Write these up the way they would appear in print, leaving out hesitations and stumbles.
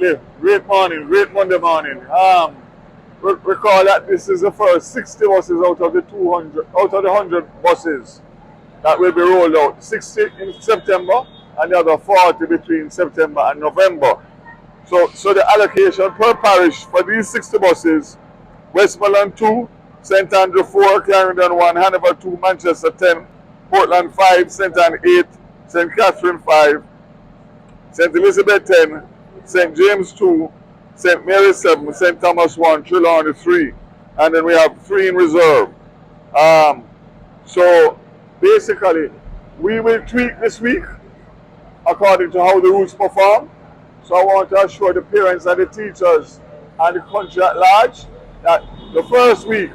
Absolutely. Great morning, great Monday morning. Recall that this is the first 60 buses out of the 200, out of the 100 buses that will be rolled out. 60 in September and the other 40 between September and November. So the allocation per parish for these 60 buses: Westmoreland 2, St Andrew 4, Clarendon 1, Hanover 2, Manchester 10, Portland 5, St Anne 8, St Catherine 5, St Elizabeth 10, St James 2, St Mary 7, St Thomas 1, Trelawney 3, and then we have 3 in reserve. So basically, we will tweak this week according to how the routes perform. So I want to assure the parents and the teachers and the country at large that the first week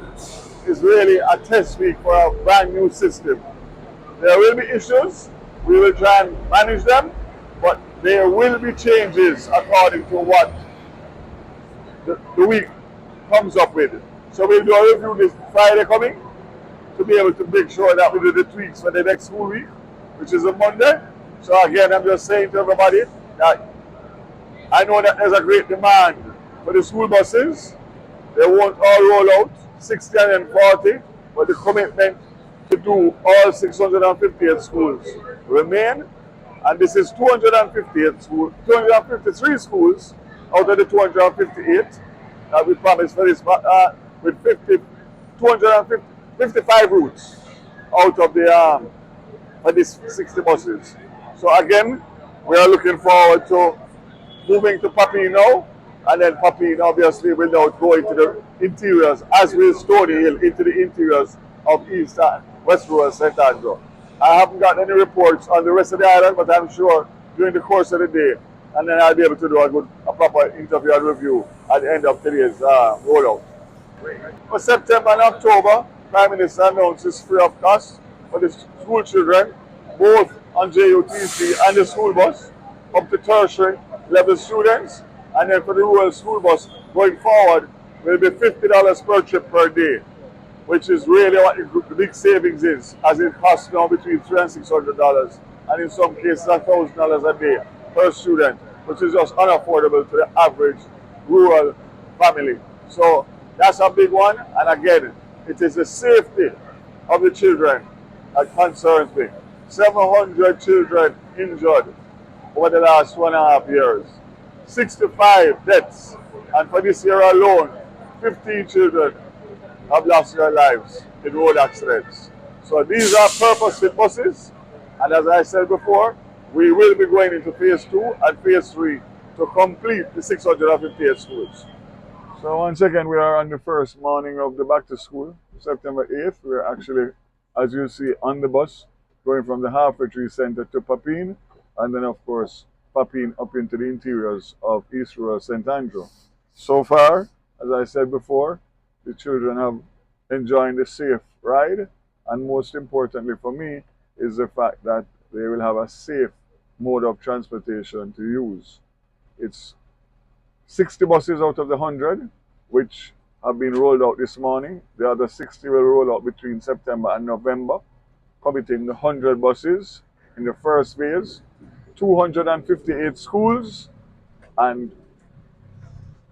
is really a test week for a brand new system. There will be issues, we will try and manage them, but there will be changes according to what the week comes up with. So we'll do a review this Friday coming to be able to make sure that we do the tweaks for the next school week, which is a Monday. So again, I'm just saying to everybody that I know that there's a great demand for the school buses. They won't all roll out, 60 and 40, but the commitment to do all 658 schools remain. And this is 258 schools, 253 schools out of the 258 that we promised for this, with 255 routes out of the for these 60 buses. So again, we are looking forward to moving to Papine now, and then Papine obviously will now go into the interiors, as will Stony Hill into the interiors of East and West Rural St Andrew. I haven't got any reports on the rest of the island, but I'm sure during the course of the day, and then I'll be able to do a proper interview and review at the end of today's rollout. For September and October, Prime Minister announces free of cost for the school children, both on JUTC and the school bus, up to tertiary level students, and then for the rural school bus going forward will be $50 per trip per day, which is really what the big savings is, as it costs now between $300 and $600, and in some cases $1,000 a day per student, which is just unaffordable to the average rural family. So that's a big one, and again, it is the safety of the children that concerns me. 700 children injured over the last 1.5 years, 65 deaths, and for this year alone, 15 children have lost their lives in road accidents. So these are purpose-fit buses, and as I said before, we will be going into phase 2 and phase 3 to complete the 658 schools. So once again, we are on the first morning of the back to school, September 8th. We're actually, as you see, on the bus, going from the Halfway Tree Center to Papine, and then of course, Papine up into the interiors of East Rural St Andrew. So far, as I said before, the children have enjoyed the safe ride, and most importantly for me is the fact that they will have a safe mode of transportation to use. It's 60 buses out of the 100 which have been rolled out this morning. The other 60 will roll out between September and November, committing the 100 buses in the first phase, 258 schools, and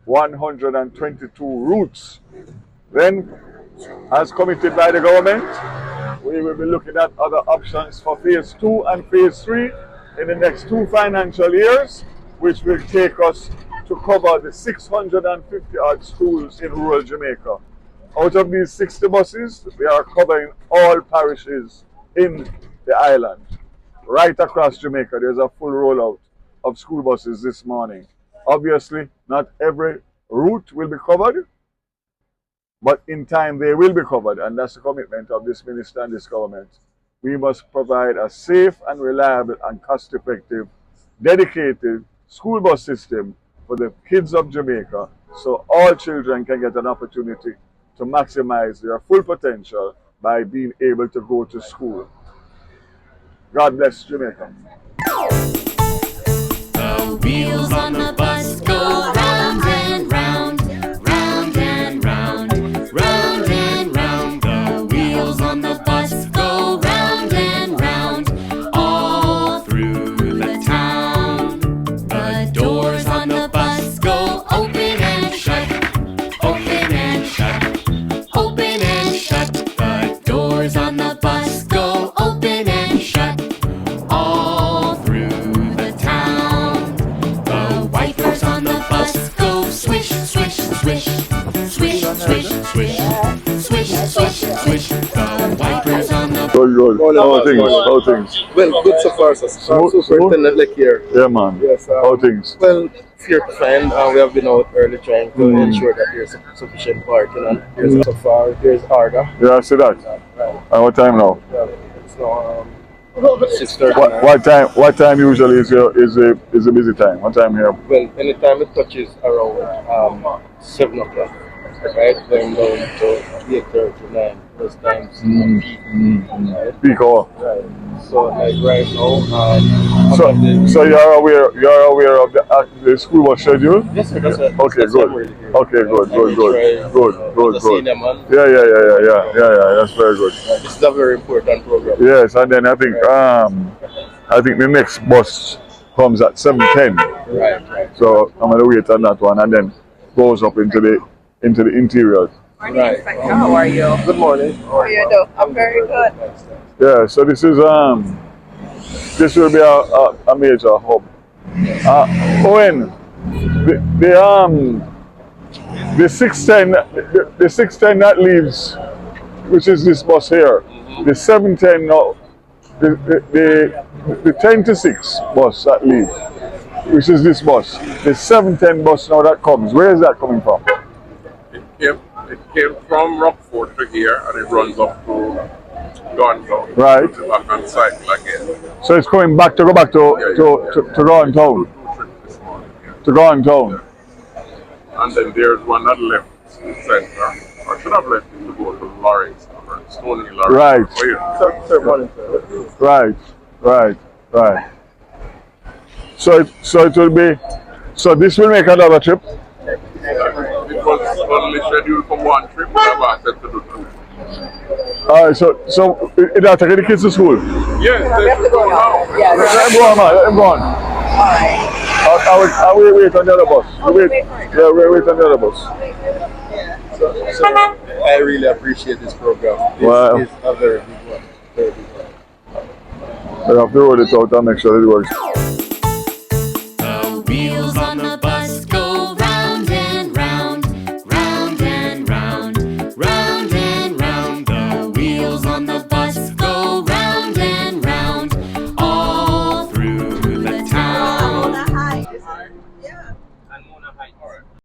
122 routes. Then, as committed by the government, we will be looking at other options for phase 2 and phase 3 in the next 2 financial years, which will take us to cover the 650 odd schools in rural Jamaica. Out of these 60 buses, we are covering all parishes in the island. Right across Jamaica, there's a full rollout of school buses this morning. Obviously, not every route will be covered, but in time they will be covered, and that's the commitment of this minister and this government. We must provide a safe and reliable and cost-effective, dedicated school bus system for the kids of Jamaica, so all children can get an opportunity to maximize their full potential by being able to go to school. God bless Jamaica. The wheels on the bus go round and round, round and round, round and round. The wheels on the bus go round and round, all through the town. The doors on the bus Morning, How boss. things? Morning. How things? Well, good so far, sir. Smooth, Superintendent Lek here. Yeah, man. Yes. How things? Well, fear to find. We have been out early trying to ensure that there's sufficient parking, and so far there's order. Yeah, I see that. Right. And what time now? It's now 6:30. What time usually is a busy time? What time here? Well, anytime it touches around 7 o'clock, right? Going down to 8:39. Those times peak. Right? Peak hour. Right. So like right now, So you're aware of the school bus schedule? yes, sir. That's it. Okay, That's good. what I'm really here. Okay, good. As a senior man, Yeah. That's very good. this is a very important program. Yes, and then I think the next bus comes at 7:10. Right. So I'm gonna wait on that one, and then goes up into the interior. Morning, Inspector. How are you? Good morning. How are you doing? I'm very good. Yeah. So this will be a major hub. Owen, the 610 that leaves, which is this bus here, the 710 now, the 10 to 6 bus that leaves, which is this bus, the 710 bus now that comes. Where is that coming from? It came from Rockford to here and it runs up to Downtown. Right. Back and cycle again. So it's coming back to Downtown. Two trips this morning. Yeah. To Downtown. And then there's one that left the center. Or should have left it to go to Lawrence or Stony Lawrence. Right. Oh, yeah. Sir, morning, sir. Right. So it will be. So this will make another trip. It was only scheduled for one trip, but I've asked them to do two. Alright, so it'll take the kids to school. Yes, We have to go now. Yeah. Let them go on, man. Let them go on. Alright. I will wait on the other bus. Wait for it. Yeah, we'll wait on the other bus. So I really appreciate this program. Wow. It's a very big one. Very big one. I have to roll it out and make sure it works. The wheels on the bus go round and round, round and round, round and round. The wheels on the bus go round and round, all through the town.